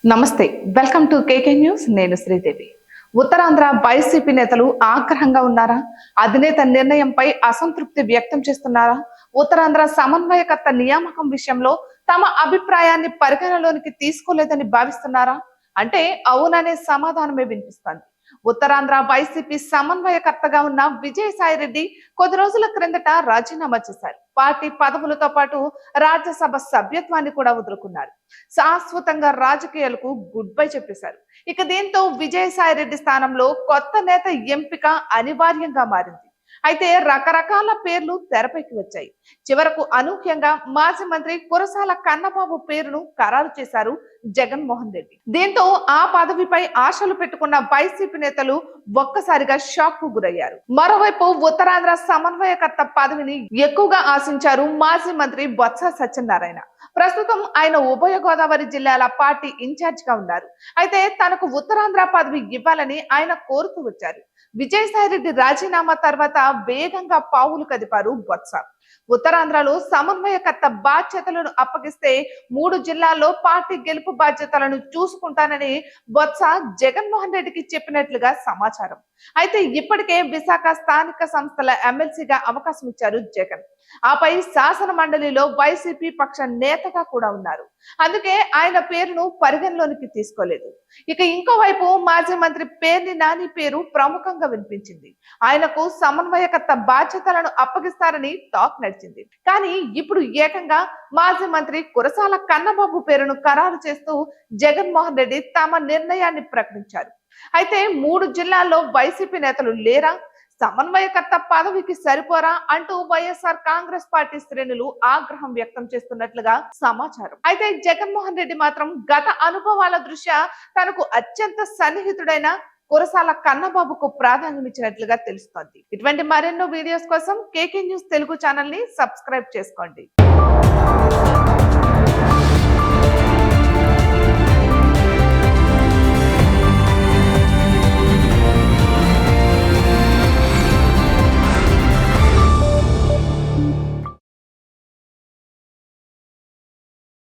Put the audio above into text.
నమస్తే welcome to KK news నేను Sridevi Uttarandhra YCP నేతలు ఆగ్రహంగా ఉన్నారా అధినేత నిర్ణయంపై అసంతృప్తి వ్యక్తం చేస్తున్నారా ఉత్తరాంధ్ర సమన్వయకర్త నియామకం విషయంలో తమ అభిప్రాయాన్ని పరిగణలోనికి తీసుకోలేదని భావిస్తున్నారా అంటే అవుననే సమాధానమే వినిపిస్తుంది ఉత్తరాంధ్ర వైసీపీ సమన్వయకర్తగా ఉన్న విజయసాయి రెడ్డి కొద్ది రోజుల క్రిందట రాజీనామా చేశారు పార్టీ పదవులతో పాటు రాజ్యసభ సభ్యత్వాన్ని కూడా వదులుకున్నారు శాశ్వతంగా రాజకీయాలకు గుడ్ బై చెప్పేశారు ఇక దీంతో విజయసాయి రెడ్డి స్థానంలో కొత్త నేత ఎంపిక అనివార్యంగా మారింది అయితే రకరకాల పేర్లు తెరపైకి వచ్చాయి చివరకు అనూహ్యంగా మాజీ మంత్రి కురసాల కన్నబాబు పేరును ఖరారు చేశారు జగన్మోహన్ రెడ్డి దీంతో ఆ పదవిపై ఆశలు పెట్టుకున్న వైసీపీ నేతలు ఒక్కసారిగా షాక్ కు గురయ్యారు మరోవైపు ఉత్తరాంధ్ర సమన్వయకర్త పదవిని ఎక్కువగా ఆశించారు మాజీ మంత్రి బొత్స సత్యనారాయణ ప్రస్తుతం ఆయన ఉభయ గోదావరి జిల్లాల పార్టీ ఇన్ఛార్జ్ గా ఉన్నారు అయితే తనకు ఉత్తరాంధ్ర పదవి ఇవ్వాలని ఆయన కోరుతూ వచ్చారు విజయసాయి రెడ్డి రాజీనామా తర్వాత వేగంగా పావులు కదిపారు బొత్స ఉత్తరాంధ్రలో సమన్వయకర్త బాధ్యతలను అప్పగిస్తే 3 జిల్లాల్లో పార్టీ గెలుపు బాధ్యతలను చూసుకుంటానని బొత్స జగన్మోహన్ రెడ్డికి చెప్పినట్లుగా సమాచారం అయితే ఇప్పటికే విశాఖ స్థానిక సంస్థల ఎమ్మెల్సీగా అవకాశం ఇచ్చారు జగన్ ఆపై శాసన మండలిలో వైసీపీ పక్ష నేతగా కూడా ఉన్నారు అందుకే ఆయన పేరును పరిగణలోనికి తీసుకోలేదు ఇక ఇంకోవైపు మాజీ మంత్రి పేర్ని నాని పేరు ప్రముఖంగా వినిపించింది ఆయనకు సమన్వయకర్త బాధ్యతలను అప్పగిస్తారని టాక్ నడిచింది కానీ ఇప్పుడు ఏకంగా మాజీ మంత్రి కురసాల కన్నబాబు పేరును ఖరారు చేస్తూ జగన్మోహన్ రెడ్డి తమ నిర్ణయాన్ని ప్రకటించారు అయితే 3 జిల్లాల్లో వైసీపీ నేతలు లేరా సమన్వయకర్త పదవికి సరిపోరా అంటూ వైఎస్ఆర్ కాంగ్రెస్ పార్టీ శ్రేణులు ఆగ్రహం వ్యక్తం చేస్తున్నట్లుగా సమాచారం అయితే జగన్మోహన్ రెడ్డి మాత్రం గత అనుభవాల దృష్ట్యా తనకు అత్యంత సన్నిహితుడైన కురసాల కన్నబాబుకు ప్రాధాన్యం ఇచ్చినట్లుగా తెలుస్తోంది ఇటువంటి మరెన్నో వీడియోస్ కోసం కేకే న్యూస్ తెలుగు ఛానల్ ని సబ్స్క్రైబ్ చేసుకోండి